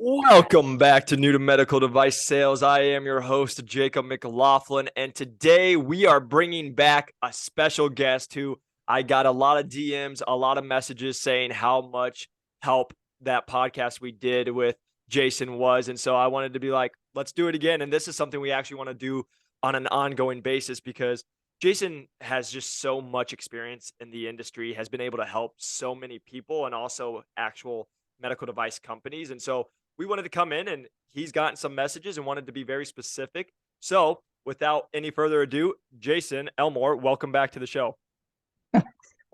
Welcome back to New to Medical Device Sales. I am your host, Jacob McLaughlin, and today we are bringing back a special guest who I got a lot of DMs, a lot of messages saying how much help that podcast we did with Jason was. And so I wanted to be like, let's do it again. And this is something we actually want to do on an ongoing basis because Jason has just so much experience in the industry, has been able to help so many people and also actual medical device companies. And so we wanted to come in and he's gotten some messages and wanted to be very specific. So, without any further ado, Jason Elmore, welcome back to the show.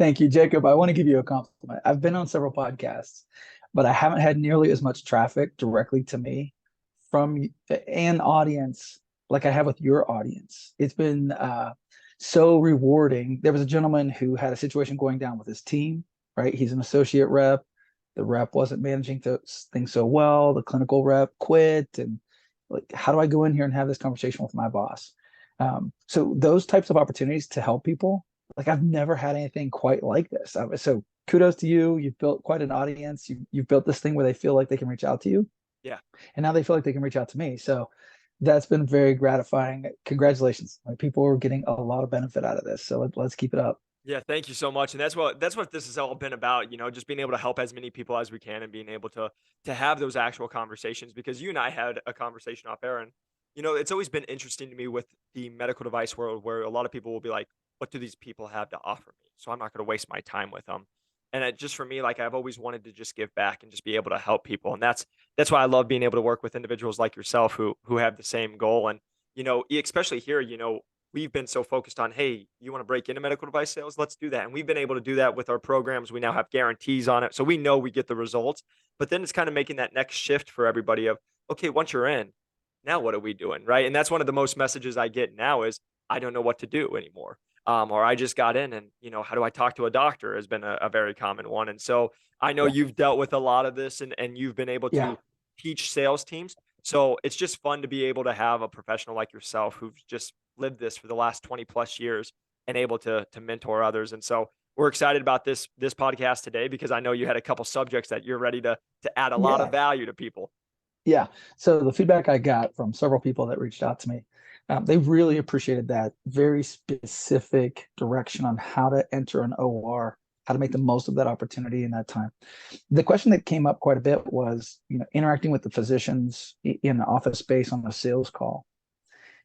Thank you, Jacob. I want to give you a compliment. I've been on several podcasts, but I haven't had nearly as much traffic directly to me from an audience like I have with your audience. It's been so rewarding. There was a gentleman who had a situation going down with his team, right? He's an associate rep. The rep wasn't managing things so well. The clinical rep quit. And like, how do I go in here and have this conversation with my boss? So those types of opportunities to help people, like I've never had anything quite like this. So kudos to you. You've built quite an audience. You've built this thing where they feel like they can reach out to you. Yeah. And now they feel like they can reach out to me. So that's been very gratifying. Congratulations. Like people are getting a lot of benefit out of this. So let's keep it up. Yeah, thank you so much. And that's what this has all been about, just being able to help as many people as we can and being able to have those actual conversations because you and I had a conversation off air and it's always been interesting to me with the medical device world where a lot of people will be like, what do these people have to offer me? So I'm not going to waste my time with them. And just for me, like I've always wanted to just give back and just be able to help people. And that's why I love being able to work with individuals like yourself who have the same goal. And, especially here, we've been so focused on, hey, you want to break into medical device sales? Let's do that. And we've been able to do that with our programs. We now have guarantees on it. So we know we get the results. But then it's kind of making that next shift for everybody of, okay, once you're in, now what are we doing? Right. And that's one of the most messages I get now is I don't know what to do anymore. Or I just got in and, how do I talk to a doctor has been a very common one. And so I know Yeah. you've dealt with a lot of this and you've been able Yeah. to teach sales teams. So it's just fun to be able to have a professional like yourself who's just lived this for the last 20 plus years and able to mentor others. And so we're excited about this podcast today because I know you had a couple subjects that you're ready to add a lot of Yeah. value to people. Yeah. So the feedback I got from several people that reached out to me, they really appreciated that very specific direction on how to enter an OR, how to make the most of that opportunity in that time. The question that came up quite a bit was, interacting with the physicians in the office space on a sales call.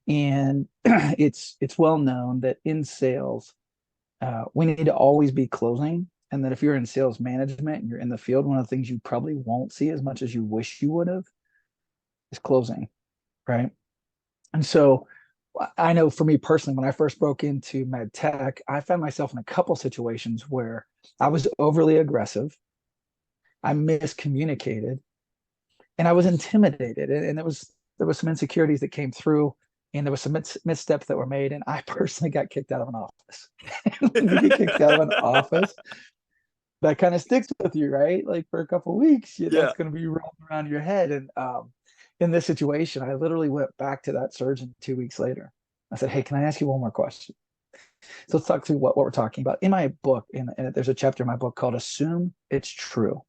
And it's well known that in sales, we need to always be closing. And that if you're in sales management and you're in the field, one of the things you probably won't see as much as you wish you would have is closing, right? And so I know for me personally, when I first broke into med tech, I found myself in a couple situations where I was overly aggressive, I miscommunicated, and I was intimidated. And there was some insecurities that came through, and there was some missteps that were made. And I personally got kicked out of an office. When you get kicked out of an office, that kind of sticks with you, right? Like for a couple of weeks, Yeah. that's going to be rolling around your head. And in this situation, I literally went back to that surgeon 2 weeks later. I said, "Hey, can I ask you one more question?" So let's talk through what we're talking about. In my book, and there's a chapter in my book called "Assume It's True."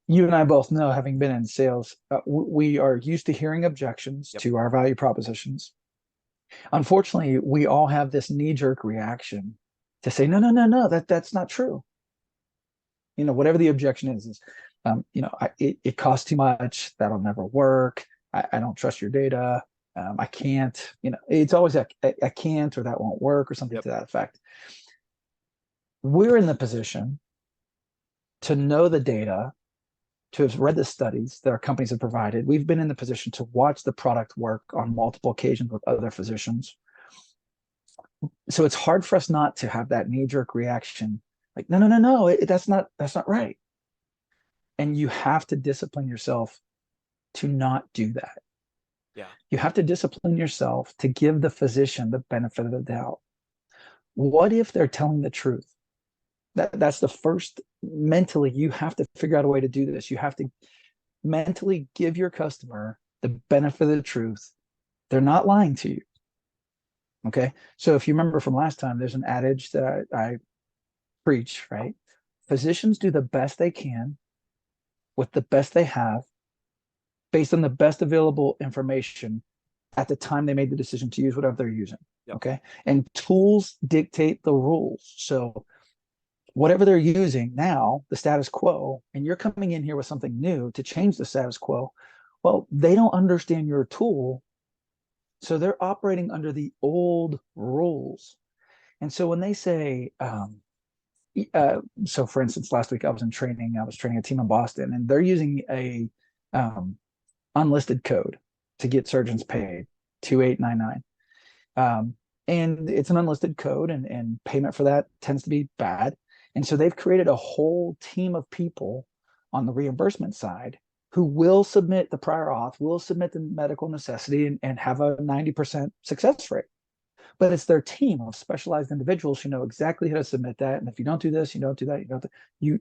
You and I both know, having been in sales, we are used to hearing objections Yep. to our value propositions. Unfortunately, we all have this knee-jerk reaction to say, "No, no, no, no, that's not true." Whatever the objection is it costs too much. That'll never work. I don't trust your data. I can't. It's always I can't, or that won't work, or something Yep. to that effect. We're in the position to know the data, to have read the studies that our companies have provided. We've been in the position to watch the product work on multiple occasions with other physicians. So it's hard for us not to have that knee-jerk reaction, like, no, no, no, no, that's not right. And you have to discipline yourself to not do that. Yeah. You have to discipline yourself to give the physician the benefit of the doubt. What if they're telling the truth? That's the first. Mentally, you have to figure out a way to do this. You have to mentally give your customer the benefit of the truth. They're not lying to you. Okay. So if you remember from last time, there's an adage that I preach, right? Physicians do the best they can with the best they have based on the best available information at the time they made the decision to use whatever they're using. Yep. Okay. And tools dictate the rules. So whatever they're using now, the status quo, and you're coming in here with something new to change the status quo, well, they don't understand your tool. So they're operating under the old rules. And so when they say, so for instance, last week I was training a team in Boston, and they're using a um, unlisted code to get surgeons paid, 2899. And it's an unlisted code, and payment for that tends to be bad. And so they've created a whole team of people on the reimbursement side who will submit the prior auth, will submit the medical necessity, and have a 90% success rate. But it's their team of specialized individuals who know exactly how to submit that. And if you don't do this, you don't do that, you don't. You.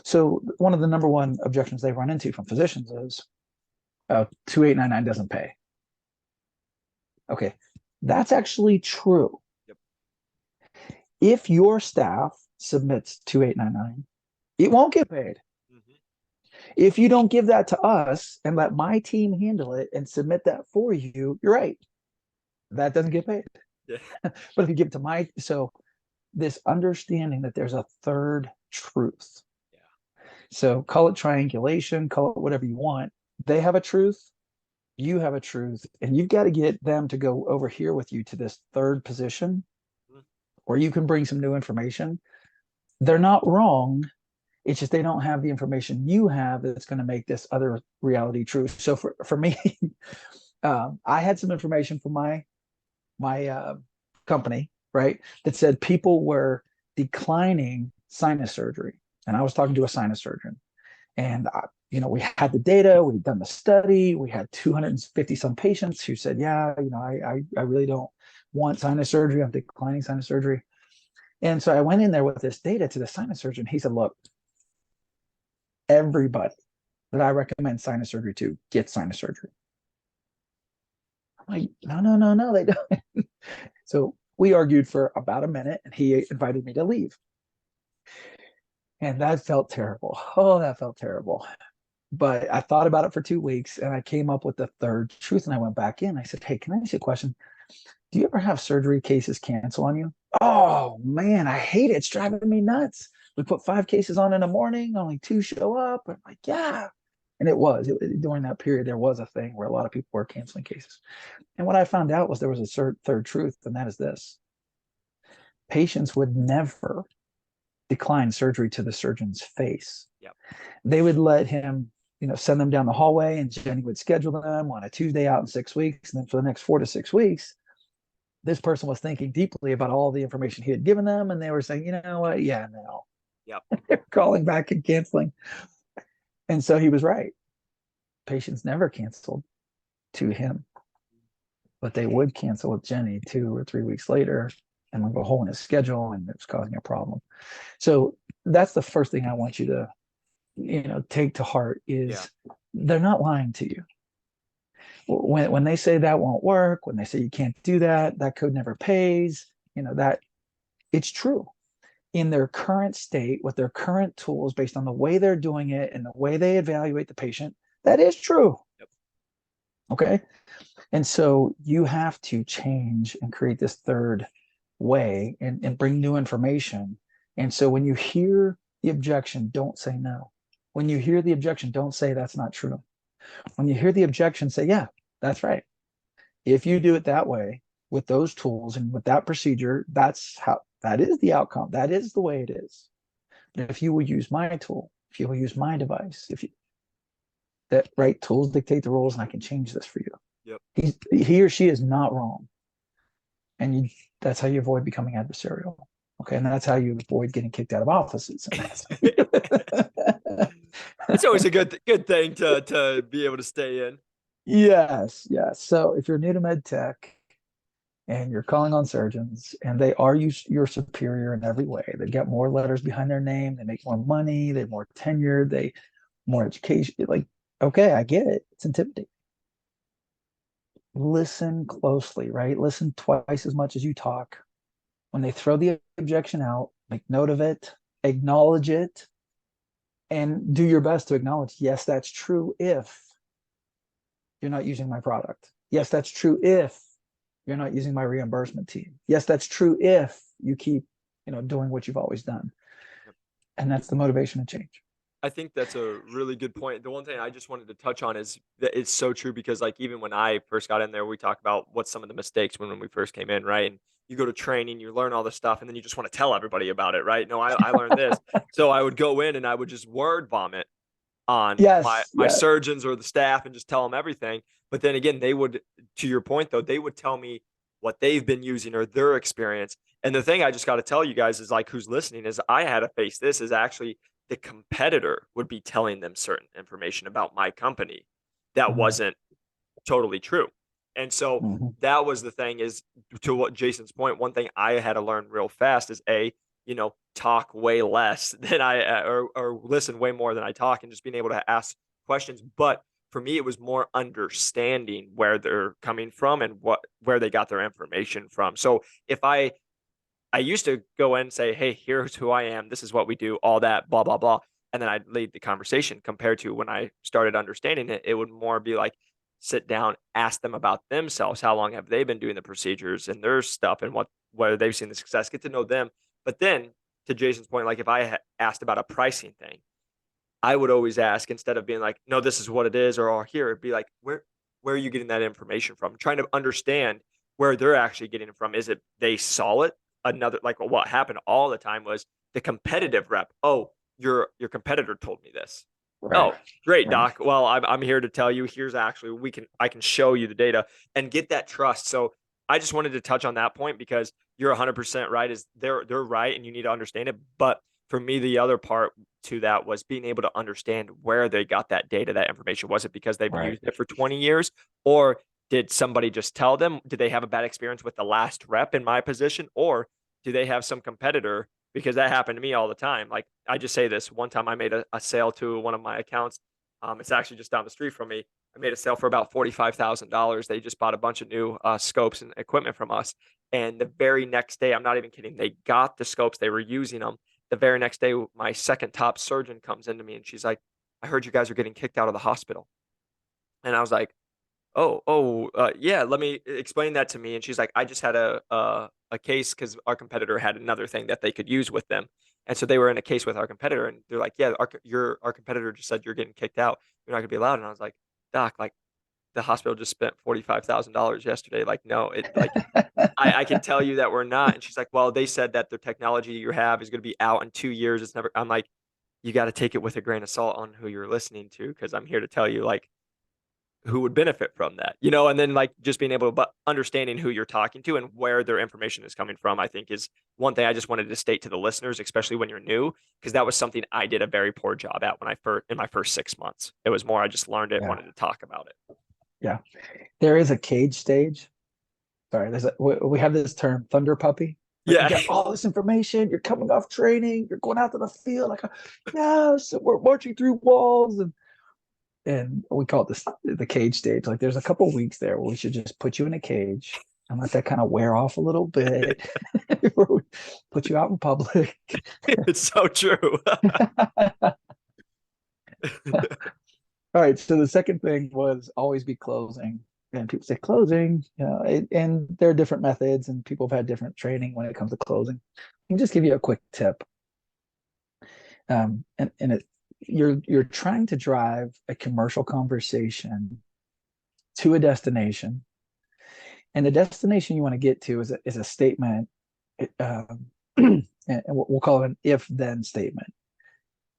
So one of the number one objections they run into from physicians is 2899 doesn't pay. Okay, that's actually true. Yep. If your staff submits 2899, it won't get paid. If you don't give that to us and let my team handle it and submit that for you, you're right. That doesn't get paid. Yeah. But if you give it to so this understanding that there's a third truth. Yeah. So call it triangulation, call it whatever you want. They have a truth, you have a truth, and you've got to get them to go over here with you to this third position, or you can bring some new information. They're not wrong. It's just they don't have the information you have that's going to make this other reality true. So for me, I had some information from my company, right, that said people were declining sinus surgery, and I was talking to a sinus surgeon, and we had the data, we'd done the study, we had 250 some patients who said, yeah, I really don't want sinus surgery, I'm declining sinus surgery. And so I went in there with this data to the sinus surgeon. He said, look, everybody that I recommend sinus surgery to gets sinus surgery. I'm like, no, they don't. So we argued for about a minute, and he invited me to leave. And that felt terrible. Oh, that felt terrible. But I thought about it for 2 weeks, and I came up with the third truth. And I went back in. I said, hey, can I ask you a question? Do you ever have surgery cases cancel on you? Oh, man, I hate it. It's driving me nuts. We put 5 cases on in the morning, only 2 show up. I'm like, yeah. And during that period, there was a thing where a lot of people were canceling cases. And what I found out was there was a third truth, and that is this. Patients would never decline surgery to the surgeon's face. Yep. They would let him, send them down the hallway, and Jenny would schedule them on a Tuesday out in 6 weeks. And then for the next 4 to 6 weeks, this person was thinking deeply about all the information he had given them. And they were saying, you know what? Yeah, no. Yep. They're calling back and canceling. And so he was right. Patients never canceled to him, but they would cancel with Jenny 2 or 3 weeks later, and leave a hole in his schedule, and it was causing a problem. So that's the first thing I want you to, take to heart is they're not lying to you. When they say that won't work, when they say you can't do that, that code never pays, that it's true. In their current state, with their current tools, based on the way they're doing it and the way they evaluate the patient, that is true. Yep. Okay. And so you have to change and create this third way and bring new information. And so when you hear the objection, don't say no. When you hear the objection, don't say that's not true. When you hear the objection, say, yeah, that's right. If you do it that way with those tools and with that procedure, that is the outcome. That is the way it is. But if you will use my tool, if you will use my device, tools dictate the rules, and I can change this for you. Yep. He or she is not wrong. And that's how you avoid becoming adversarial. Okay. And that's how you avoid getting kicked out of offices. It's always a good thing to be able to stay in. Yes. So if you're new to med tech and you're calling on surgeons and they are your superior in every way, they get more letters behind their name, they make more money, they're more tenured, they more education. Like, okay, I get it. It's intimidating. Listen closely, right? Listen twice as much as you talk. When they throw the objection out, make note of it, acknowledge it, and do your best to acknowledge, yes, that's true if you're not using my product. Yep. Yes, that's true if you're not using my reimbursement team. Yes, that's true if you keep, doing what you've always done. Yep. And that's the motivation to change. I think that's a really good point. The one thing I just wanted to touch on is that it's so true because like even when I first got in there, we talk about what's some of the mistakes when we first came in, right? And you go to training, you learn all this stuff, and then you just want to tell everybody about it, right? No, I learned this. So I would go in and I would just word vomit on my Yes, my yeah. surgeons or the staff and just tell them everything. But then again, they would, to your point though, they would tell me what they've been using or their experience. And the thing I just got to tell you guys is like who's listening is I had to face this is actually the competitor would be telling them certain information about my company that Mhm, wasn't totally true. And so mhm, that was the thing is to what Jason's point, one thing I had to learn real fast is talk way less than or listen way more than I talk and just being able to ask questions. But for me, it was more understanding where they're coming from and where they got their information from. So if I used to go in and say, "Hey, here's who I am. This is what we do, all that, blah, blah, blah." And then I'd lead the conversation compared to when I started understanding it, it would more be like sit down, ask them about themselves. How long have they been doing the procedures and their stuff and whether they've seen the success, get to know them. But then to Jason's point, like if I asked about a pricing thing, I would always ask instead of being like, "No, this is what it is," or "Oh, here," it'd be like, where are you getting that information from?" Trying to understand where they're actually getting it from. Is it they saw it? Another like what happened all the time was the competitive rep. "Oh, your competitor told me this." right, "Oh, great, right. doc. Well, I'm here to tell you. Here's actually I can show you the data and get that trust." So I just wanted to touch on that point because you're 100% right. Is they're right and you need to understand it. But for me, the other part to that was being able to understand where they got that data, that information. Was it because they've Right. used it for 20 years? Or did somebody just tell them? Did they have a bad experience with the last rep in my position? Or do they have some competitor? Because that happened to me all the time. Like I just say this one time I made a sale to one of my accounts. It's actually just down the street from me. I made a sale for about $45,000. They just bought a bunch of new scopes and equipment from us. And the very next day, I'm not even kidding, they got the scopes, they were using them the very next day, my second top surgeon comes into me and she's like, "I heard you guys are getting kicked out of the hospital." And I was like, yeah, let me explain that to me. And she's like, "I just had a case because our competitor had another thing that they could use with them." And so they were in a case with our competitor and they're like, "Yeah, our competitor just said you're getting kicked out. You're not gonna be allowed." And I was like, "Doc, like the hospital just spent $45,000 yesterday. Like, no, it like I can tell you that we're not." And she's like, "Well, they said that the technology you have is going to be out in 2 years. It's never." I'm like, "You got to take it with a grain of salt on who you're listening to, because I'm here to tell you like who would benefit from that, you know." And then like just being able to, but understanding who you're talking to and where their information is coming from, I think is one thing I just wanted to state to the listeners, especially when you're new, because that was something I did a very poor job at when I first in my first 6 months. It was more I just learned it, Yeah. wanted to talk about it. Yeah. There is a cage stage. Sorry, we have this term, thunder puppy. Like you Yeah. got all this information, you're coming off training, you're going out to the field, like, yes, we're marching through walls, and we call it the cage stage. Like there's a couple weeks there where we should just put you in a cage and let that kind of wear off a little bit before we put you out in public. It's so true. All right. So the second thing was always be closing. And people say closing, and there are different methods, and people have had different training when it comes to closing. I can just give you a quick tip. You're trying to drive a commercial conversation to a destination, and the destination you want to get to is a statement, and we'll call it an if-then statement.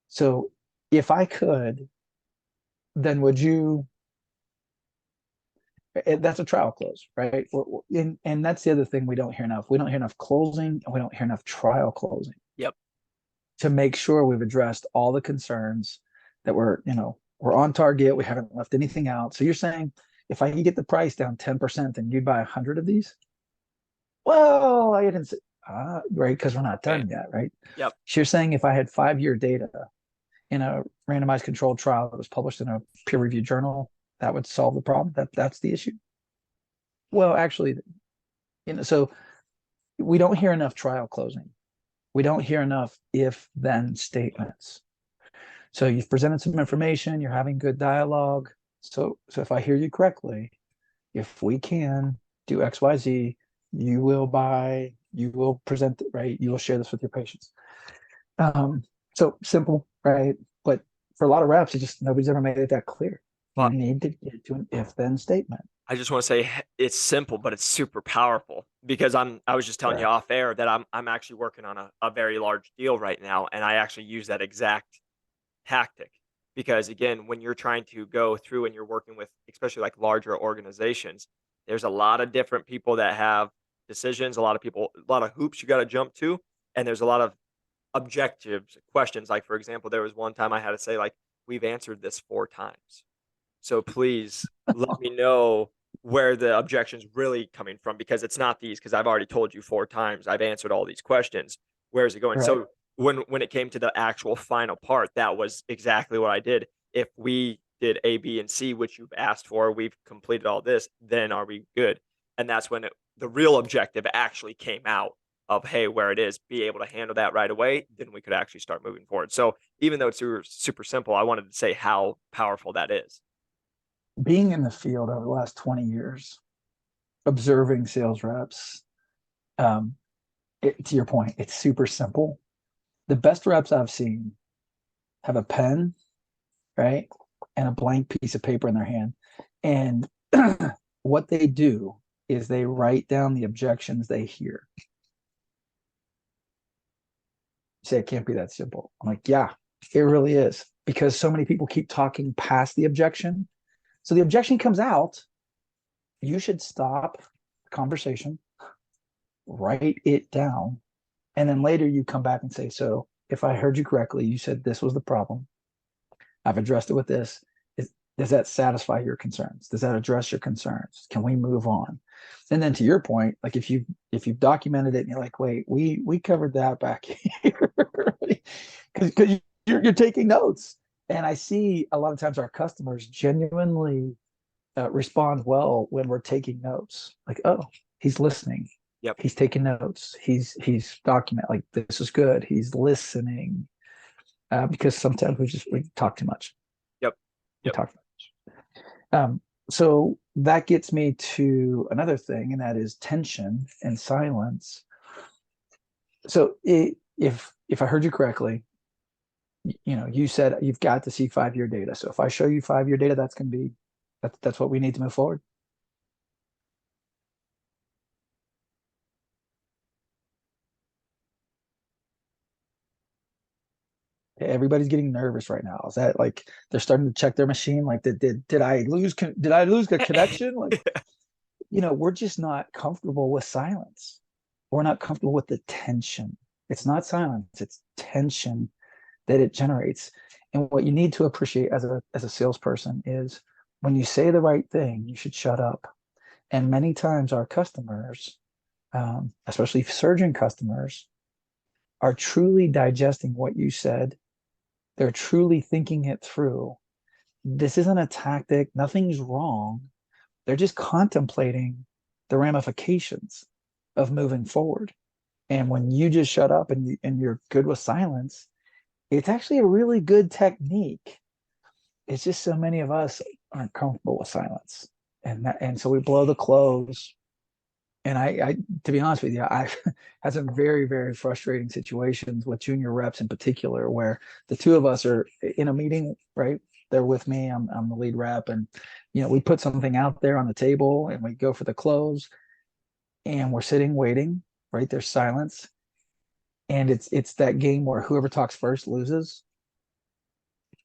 So if I could, then would you? That's a trial close, right? And that's the other thing we don't hear enough. We don't hear enough closing, and we don't hear enough trial closing Yep. to make sure we've addressed all the concerns, that we're on target. We haven't left anything out. So you're saying if I can get the price down 10%, then you'd buy 100 of these? Well, I didn't say, right, because we're not Okay. done yet, right? Yep. So you're saying if I had 5-year data in a randomized controlled trial that was published in a peer-reviewed journal, that would solve the problem. That's the issue. Well, actually, so we don't hear enough trial closing. We don't hear enough if then statements. So you've presented some information, you're having good dialogue. So if I hear you correctly, if we can do XYZ, you will present, right? You will share this with your patients. Um, so simple, right? But for a lot of reps, it just nobody's ever made it that clear. You But need to get to an if-then statement. I just want to say it's simple, but it's super powerful because I was just telling you Correct. off air that I'm actually working on a very large deal right now. And I actually use that exact tactic because again, when you're trying to go through and you're working with especially like larger organizations, there's a lot of different people that have decisions, a lot of people, a lot of hoops you got to jump to. And there's a lot of objective questions. Like, for example, there was one time I had to say, like, we've answered this 4 times. So please let me know where the objection's really coming from because it's not these, because I've already told you 4 times. I've answered all these questions. Where is it going? Right. So when it came to the actual final part, that was exactly what I did. If we did A, B, and C, which you've asked for, we've completed all this, then are we good? And that's when the real objective actually came out of, hey, where it is, be able to handle that right away, then we could actually start moving forward. So even though it's super, super simple, I wanted to say how powerful that is. Being in the field over the last 20 years, observing sales reps, um, to your point, it's super simple. The best reps I've seen have a pen, right, and a blank piece of paper in their hand. And what they do is they write down the objections they hear. You say it can't be that simple. I'm like, yeah, it really is. Because so many people keep talking past the objection. So the objection comes out, you should stop the conversation, write it down, and then later you come back and say, so if I heard you correctly, you said this was the problem. I've addressed it with this. Does that satisfy your concerns? Does that address your concerns? Can we move on? And then to your point, like if you've documented it and you're like, wait, we covered that back here, because you're taking notes. And I see a lot of times our customers genuinely respond well when we're taking notes. Like, oh, he's listening. Yep. He's taking notes. He's document like this is good. He's listening because sometimes we talk too much. Yep. We Yep. talk too much. So that gets me to another thing, and that is tension and silence. So if I heard you correctly, you said you've got to see 5-year data. So if I show you 5-year data, that's what we need to move forward. Everybody's getting nervous right now. Is that like they're starting to check their machine? Like, did I lose the connection? Like, we're just not comfortable with silence. We're not comfortable with the tension. It's not silence, it's tension that it generates. And what you need to appreciate as a salesperson is when you say the right thing, you should shut up. And many times our customers, especially surgeon customers, are truly digesting what you said. They're truly thinking it through. This isn't a tactic, nothing's wrong. They're just contemplating the ramifications of moving forward. And when you just shut up and you're good with silence, it's actually a really good technique. It's just so many of us aren't comfortable with silence. And so we blow the close. And I to be honest with you, I've had some very, very frustrating situations with junior reps in particular, where the two of us are in a meeting, right? They're with me, I'm the lead rep, and we put something out there on the table and we go for the close and we're sitting waiting, right? There's silence. And it's that game where whoever talks first loses.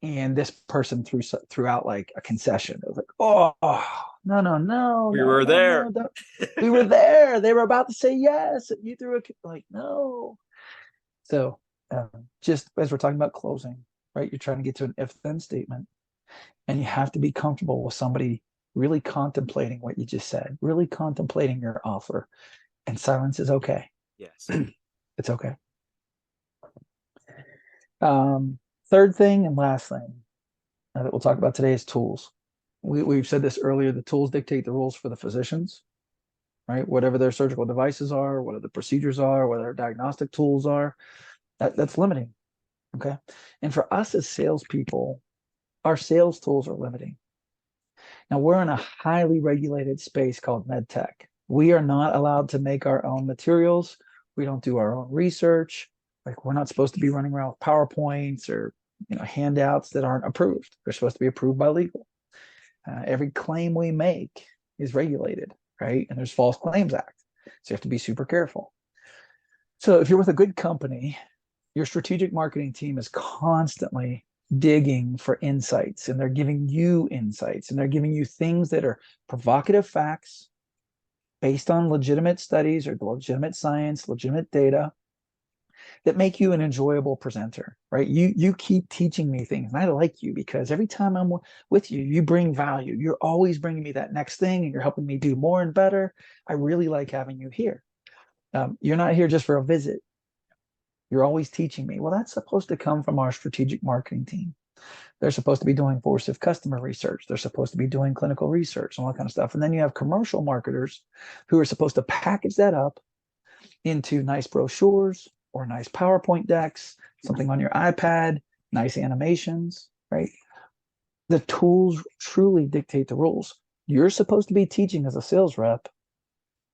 And this person threw out like a concession. It was like, oh, no, no, no, We no, were no, there. no, no. We were there. They were about to say yes. And you threw like, no. So just as we're talking about closing, right? You're trying to get to an if-then statement, and you have to be comfortable with somebody really contemplating what you just said, really contemplating your offer. And silence is okay. Yes. It's okay. Third thing and last thing that we'll talk about today is tools. We've said this earlier, the tools dictate the rules for the physicians, right? Whatever their surgical devices are, whatever the procedures are, whatever their diagnostic tools are, that's limiting. Okay. And for us as salespeople, our sales tools are limiting. Now we're in a highly regulated space called med tech. We are not allowed to make our own materials. We don't do our own research. Like we're not supposed to be running around with PowerPoints or handouts that aren't approved. They're supposed to be approved by legal. Every claim we make is regulated, right? And there's False Claims Act. So you have to be super careful. So if you're with a good company, your strategic marketing team is constantly digging for insights, and they're giving you insights, and they're giving you things that are provocative facts based on legitimate studies or legitimate science, legitimate data that make you an enjoyable presenter, right? You keep teaching me things, and I like you because every time I'm with you, you bring value. You're always bringing me that next thing, and you're helping me do more and better. I really like having you here. You're not here just for a visit. You're always teaching me. Well, that's supposed to come from our strategic marketing team. They're supposed to be doing force of customer research. They're supposed to be doing clinical research and all that kind of stuff. And then you have commercial marketers who are supposed to package that up into nice brochures or nice PowerPoint decks, something on your iPad, nice animations, right? The tools truly dictate the rules. You're supposed to be teaching as a sales rep,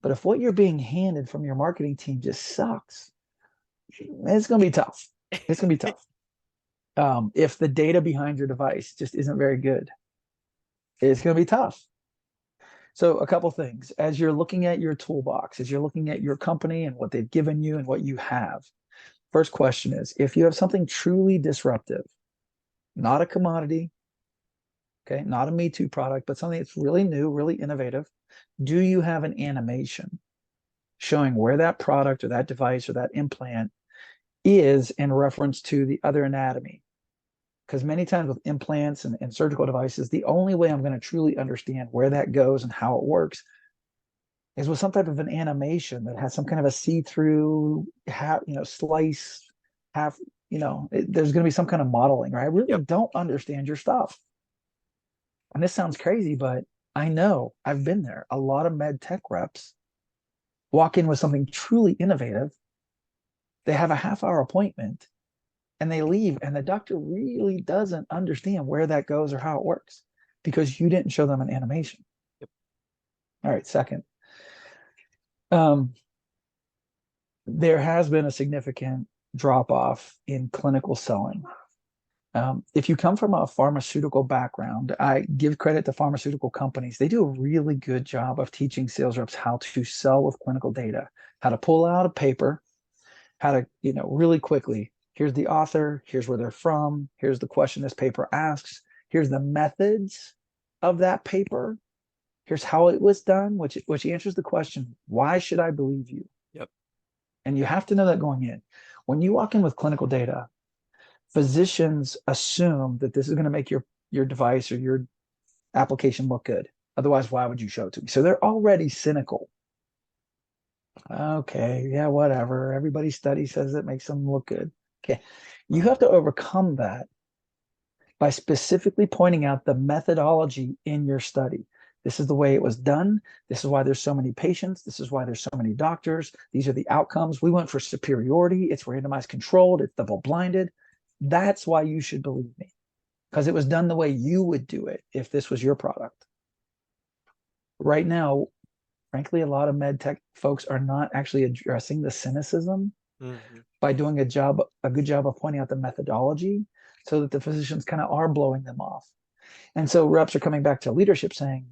but if what you're being handed from your marketing team just sucks, it's going to be tough. It's going to be tough. If the data behind your device just isn't very good, it's going to be tough. So a couple things, as you're looking at your toolbox, as you're looking at your company and what they've given you and what you have, first question is, if you have something truly disruptive, not a commodity, okay, not a Me Too product, but something that's really new, really innovative, do you have an animation showing where that product or that device or that implant is in reference to the other anatomy? Because many times with implants and surgical devices, the only way I'm going to truly understand where that goes and how it works is with some type of an animation that has some kind of a see-through half, slice, half, there's going to be some kind of modeling, right? I really Yep. don't understand your stuff. And this sounds crazy, but I know I've been there. A lot of med tech reps walk in with something truly innovative. They have a half-hour appointment and they leave, and the doctor really doesn't understand where that goes or how it works because you didn't show them an animation. Yep. All right, second. There has been a significant drop off in clinical selling. If you come from a pharmaceutical background, I give credit to pharmaceutical companies. They do a really good job of teaching sales reps how to sell with clinical data, how to pull out a paper, how to, really quickly, here's the author, here's where they're from, here's the question this paper asks, here's the methods of that paper, here's how it was done, which answers the question, why should I believe you? Yep. And you have to know that going in. When you walk in with clinical data, physicians assume that this is going to make your device or your application look good. Otherwise, why would you show it to me? So they're already cynical. Okay, yeah, whatever. Everybody's study says it makes them look good. Okay. You have to overcome that by specifically pointing out the methodology in your study. This is the way it was done. This is why there's so many patients. This is why there's so many doctors. These are the outcomes. We went for superiority. It's randomized controlled. It's double blinded. That's why you should believe me, because it was done the way you would do it if this was your product. Right now, frankly, a lot of med tech folks are not actually addressing the cynicism Mm-hmm. by doing a good job of pointing out the methodology so that the physicians kind of are blowing them off. And so reps are coming back to leadership saying,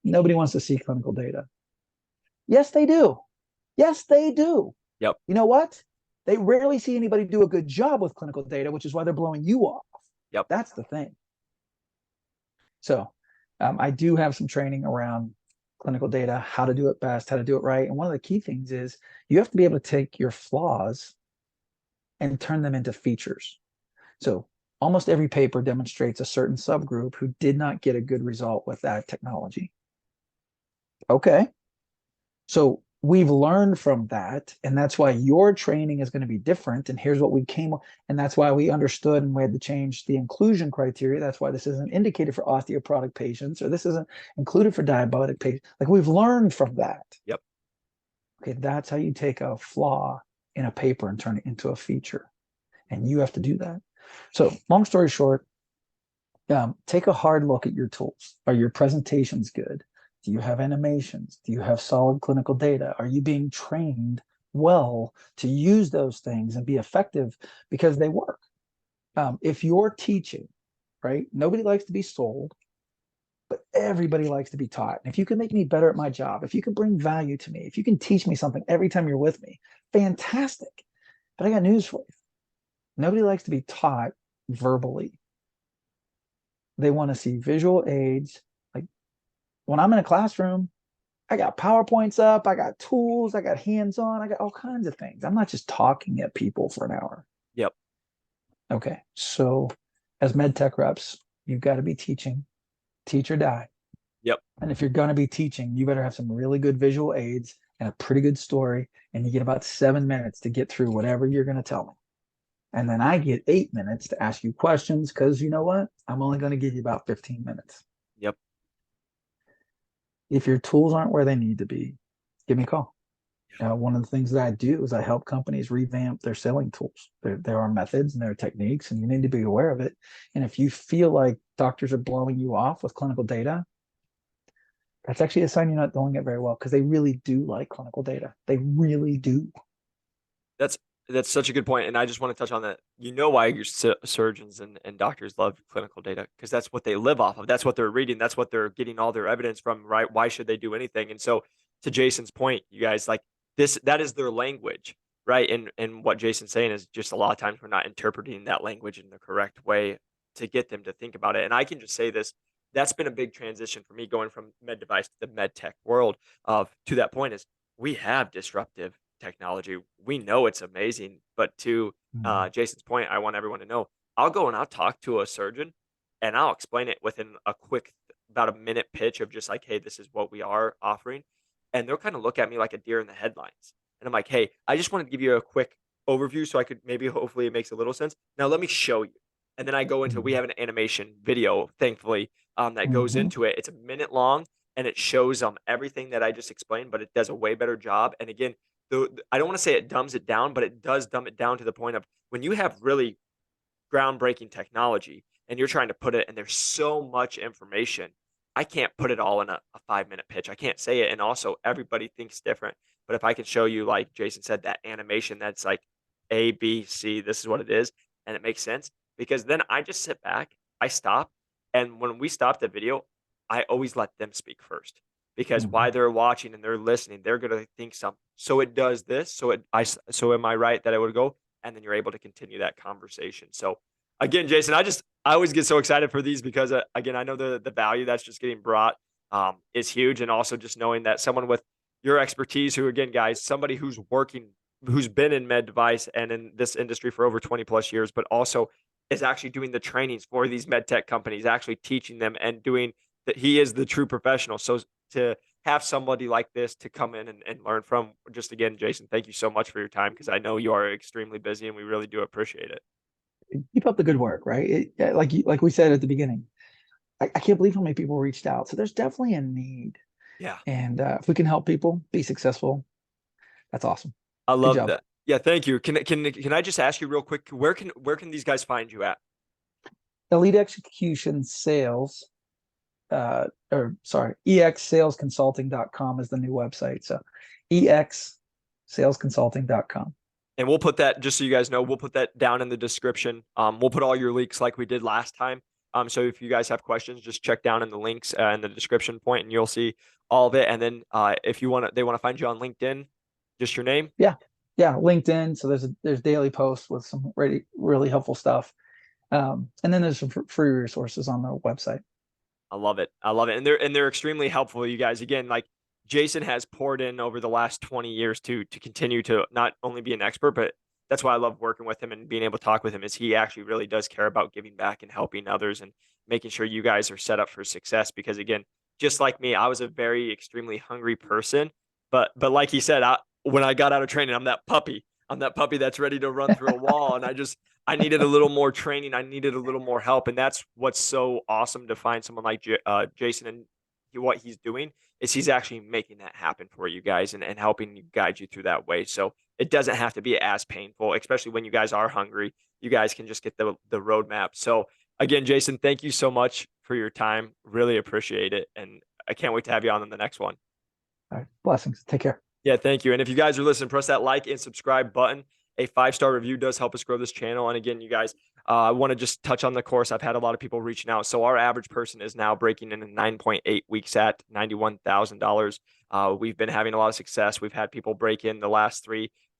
nobody wants to see clinical data. Yes, they do. Yes, they do. Yep. You know what? They rarely see anybody do a good job with clinical data, which is why they're blowing you off. Yep. That's the thing. So I do have some training around clinical data, how to do it best, how to do it right. And one of the key things is you have to be able to take your flaws and turn them into features. So almost every paper demonstrates a certain subgroup who did not get a good result with that technology. Okay. So we've learned from that. And that's why your training is going to be different. And here's what we came, and that's why we understood and we had to change the inclusion criteria. That's why this isn't indicated for osteoporotic patients, or this isn't included for diabetic patients. Like we've learned from that. Yep. Okay. That's how you take a flaw in a paper and turn it into a feature. and you have to do that. So long story short, take a hard look at your tools. Are your presentations good? Do you have animations? Do you have solid clinical data? Are you being trained well to use those things and be effective because they work? If you're teaching, right, nobody likes to be sold, but everybody likes to be taught. And if you can make me better at my job, if you can bring value to me, if you can teach me something every time you're with me, fantastic. But I got news for you. Nobody likes to be taught verbally. They want to see visual aids. Like when I'm in a classroom, I got PowerPoints up, I got tools, I got hands on, I got all kinds of things. I'm not just talking at people for an hour. Yep. Okay. So as med tech reps, you've got to be teaching, teach or die. Yep. And if you're going to be teaching, you better have some really good visual aids and a pretty good story. And you get about 7 minutes to get through whatever you're going to tell me. And then I get 8 minutes to ask you questions because you know what? I'm only going to give you about 15 minutes. Yep. If your tools aren't where they need to be, give me a call. One of the things that I do is I help companies revamp their selling tools. There are methods and there are techniques, and you need to be aware of it. And if you feel like doctors are blowing you off with clinical data, that's actually a sign you're not doing it very well because they really do like clinical data. They really do. That's that's such a good point, and I just want to touch on that. You know why your surgeons and doctors love clinical data because that's what they live off of. That's what they're reading. That's what they're getting all their evidence from. Right? Why should they do anything? And so, to Jason's point, you guys like this. That is their language, right? And what Jason's saying is just a lot of times we're not interpreting that language in the correct way to get them to think about it. And I can just say this. That's been a big transition for me going from med device to the med tech world. Of to that point is we have disruptive technology. We know it's amazing, but to Mhm. Jason's point, I want everyone to know I'll go and I'll talk to a surgeon and I'll explain it within a quick, about a minute pitch of just like, hey, this is what we are offering. And they'll kind of look at me like a deer in the headlines. And I'm like, hey, I just wanted to give you a quick overview so I could maybe hopefully it makes a little sense. Now let me show you. And then I go into we Mhm. have an animation video, thankfully, that goes Mhm. into it. It's a minute long and it shows everything that I just explained, but it does a way better job. And again, I don't want to say it dumbs it down, but it does dumb it down to the point of when you have really groundbreaking technology and you're trying to put it and there's so much information, I can't put it all in a 5 minute pitch. I can't say it. And also everybody thinks different. But if I can show you, like Jason said, that animation that's like A, B, C, this is what it is, and it makes sense, because then I just sit back, I stop, and when we stop the video, I always let them speak first. Because Mhm. while they're watching and they're listening, they're gonna think something. So it does this. So am I right that I would go? And then you're able to continue that conversation. So again, Jason, I always get so excited for these because again, I know the value that's just getting brought is huge, and also just knowing that someone with your expertise, who again, guys, somebody who's working, who's been in med device and in this industry for over 20 plus years, but also is actually doing the trainings for these med tech companies, actually teaching them and doing that. He is the true professional. So to have somebody like this to come in and learn from, just again, Jason, thank you so much for your time because I know you are extremely busy and we really do appreciate it. Keep up the good work, right? Yeah, like we said at the beginning, I can't believe how many people reached out. So there's definitely a need. Yeah, And if we can help people be successful, that's awesome. I Good love job. that. Yeah, thank you. Can I just ask you real quick, where can these guys find you at? Elite Execution Sales, or sorry, exsalesconsulting.com is the new website. So exsalesconsulting.com. And we'll put that, just so you guys know, we'll put that down in the description. We'll put all your links like we did last time. So if you guys have questions, just check down in the links in the description point, and you'll see all of it. And then if they want to find you on LinkedIn, just your name. Yeah. Yeah. LinkedIn. So there's daily posts with some really helpful stuff. And then there's some free resources on the website. I love it. I love it. And they're extremely helpful, you guys. Again, like Jason has poured in over the last 20 years to continue to not only be an expert, but that's why I love working with him and being able to talk with him, is he actually really does care about giving back and helping others and making sure you guys are set up for success. Because again, just like me, I was a very extremely hungry person. But like he said, when I got out of training, I'm that puppy. I'm that puppy that's ready to run through a wall. And I needed a little more training. I needed a little more help. And that's what's so awesome to find someone like Jason, and what he's doing is he's actually making that happen for you guys and helping you guide you through that way. So it doesn't have to be as painful, especially when you guys are hungry. You guys can just get the roadmap. So again, Jason, thank you so much for your time. Really appreciate it. And I can't wait to have you on the next one. All right. Blessings. Take care. Yeah, thank you. And if you guys are listening, press that like and subscribe button. A 5-star review does help us grow this channel. And again, you guys, I want to just touch on the course. I've had a lot of people reaching out. So our average person is now breaking in 9.8 weeks at $91,000. We've been having a lot of success. We've had people break in the last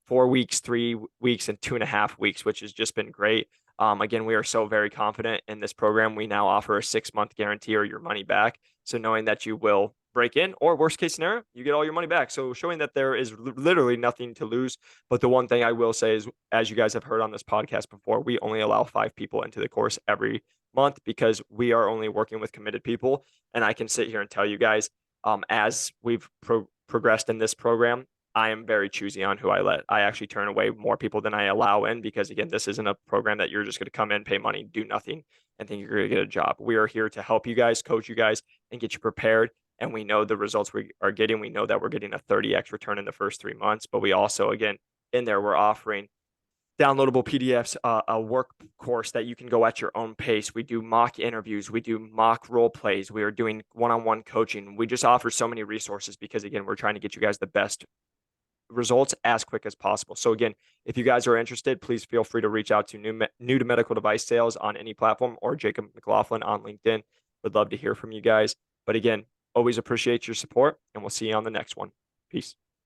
4 weeks, 3 weeks, and 2.5 weeks, which has just been great. Again, we are so very confident in this program. We now offer a 6-month guarantee or your money back. So knowing that you will break in, or worst case scenario, you get all your money back. So showing that there is literally nothing to lose. But the one thing I will say is, as you guys have heard on this podcast before, we only allow 5 people into the course every month because we are only working with committed people. And I can sit here and tell you guys, as we've progressed in this program, I am very choosy on who I let. I actually turn away more people than I allow in because, again, this isn't a program that you're just going to come in, pay money, do nothing, and think you're going to get a job. We are here to help you guys, coach you guys, and get you prepared. And we know the results we are getting. We know that we're getting a 30x return in the first 3 months. But we also, again, in there, we're offering downloadable PDFs, a work course that you can go at your own pace. We do mock interviews. We do mock role plays. We are doing one-on-one coaching. We just offer so many resources because, again, we're trying to get you guys the best results as quick as possible. So again, if you guys are interested, please feel free to reach out to new to medical device sales on any platform or Jacob McLaughlin on LinkedIn. Would love to hear from you guys. But again, always appreciate your support, and we'll see you on the next one. Peace.